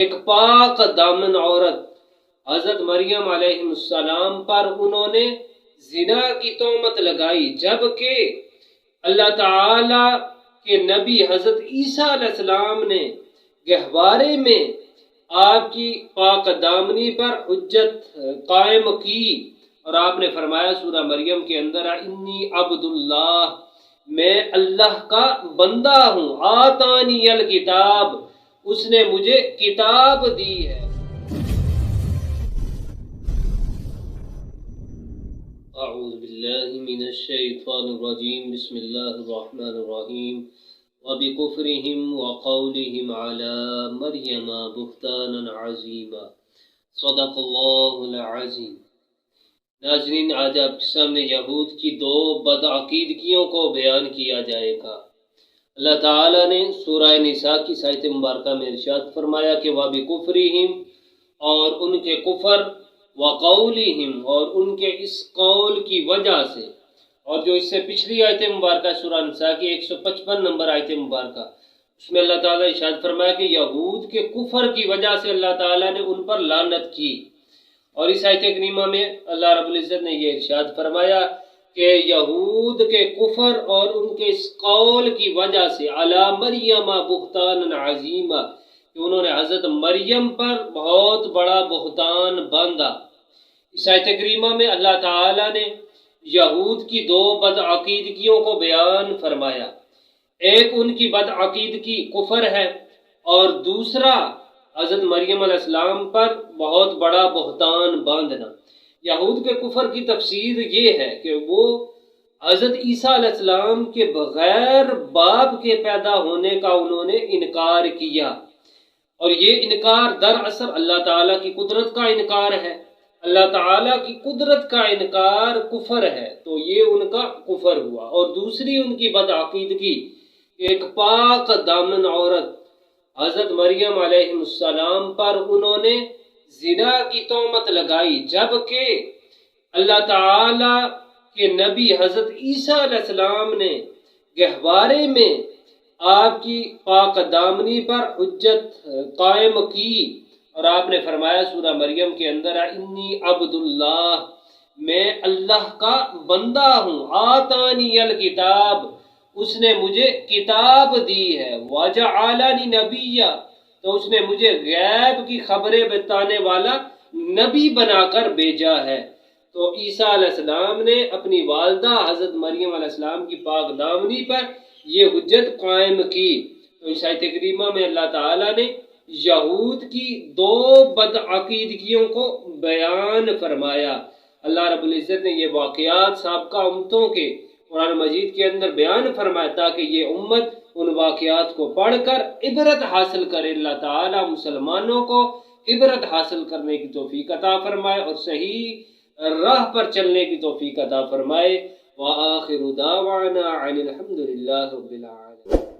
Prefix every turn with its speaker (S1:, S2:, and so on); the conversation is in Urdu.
S1: ایک پاک دامن عورت حضرت مریم علیہ السلام پر انہوں نے زنا کی تہمت لگائی، جبکہ اللہ تعالی کے نبی حضرت عیسیٰ علیہ السلام نے گہوارے میں آپ کی پاک دامنی پر حجت قائم کی، اور آپ نے فرمایا سورہ مریم کے اندر انی عبد اللہ، میں اللہ کا بندہ ہوں، آتانی الکتاب، اس نے مجھے کتاب دی ہے۔ اعوذ باللہ من الشیطان الرجیم، بسم اللہ الرحمن الرحیم، وبکفرہم وقولہم علی مریم بہتانا عظیما، صدق اللہ العظیم۔ ناظرین، آج آپ کے سامنے یہود کی دو بدعقیدگیوں کو بیان کیا جائے گا۔ اللہ تعالیٰ نے سورہ نساء کی آیت مبارکہ میں ارشاد فرمایا کہ وَبِكُفْرِهِمْ، اور ان کے کفر، وَقَوْلِهِمْ، اور ان کے اس قول کی وجہ سے، اور جو اس سے پچھلی آیت مبارکہ سورہ نساء کی 155 نمبر آیت مبارکہ، اس میں اللہ تعالیٰ ارشاد فرمایا کہ یہود کے کفر کی وجہ سے اللہ تعالیٰ نے ان پر لعنت کی۔ اور اس آیت کریمہ میں اللہ رب العزت نے یہ ارشاد فرمایا کہ یہود کے کفر اور ان کے اس قول کی وجہ سے علی مریم بہتانا عظیما، کہ انہوں نے حضرت مریم پر بہت بڑا بہتان باندھا۔ اس آیت کریمہ میں اللہ تعالیٰ نے یہود کی دو بدعقیدگیوں کو بیان فرمایا۔ ایک ان کی بدعقیدگی کفر ہے، اور دوسرا حضرت مریم علیہ السلام پر بہت بڑا بہتان باندھنا۔ یہود کے کفر کی تفسیر یہ ہے کہ وہ حضرت عیسیٰ علیہ السلام کے بغیر باپ کے پیدا ہونے کا انہوں نے انکار کیا، اور یہ انکار دراصل اللہ تعالیٰ کی قدرت کا انکار ہے۔ اللہ تعالیٰ کی قدرت کا انکار کفر ہے، تو یہ ان کا کفر ہوا۔ اور دوسری ان کی بدعقیدگی، ایک پاک دامن عورت حضرت مریم علیہ السلام پر انہوں نے زنا کی تہمت لگائی، جبکہ اللہ تعالی کے نبی حضرت عیسیٰ علیہ السلام نے گہوارے میں آپ کی پاک دامنی پر حجت قائم کی، اور آپ نے فرمایا سورہ مریم کے اندر انی عبد اللہ، میں اللہ کا بندہ ہوں، آتانی الکتاب، اس نے مجھے کتاب دی ہے، وجعلنی نبیا، تو اس نے مجھے غیب کی خبریں بتانے والا نبی بنا کر بھیجا ہے۔ تو عیسیٰ علیہ السلام نے اپنی والدہ حضرت مریم علیہ السلام کی پاک دامنی پر یہ حجت قائم کی۔ تو اس آیت کریمہ میں اللہ تعالیٰ نے یہود کی دو بدعقیدگیوں کو بیان فرمایا۔ اللہ رب العزت نے یہ واقعات سابقہ امتوں کے قرآن مجید کے اندر بیان فرمایا تاکہ یہ امت ان واقعات کو پڑھ کر عبرت حاصل کرے۔ اللہ تعالیٰ مسلمانوں کو عبرت حاصل کرنے کی توفیق عطا فرمائے اور صحیح راہ پر چلنے کی توفیق عطا فرمائے۔ وآخر دعوانا عن الحمد للہ رب العالمین۔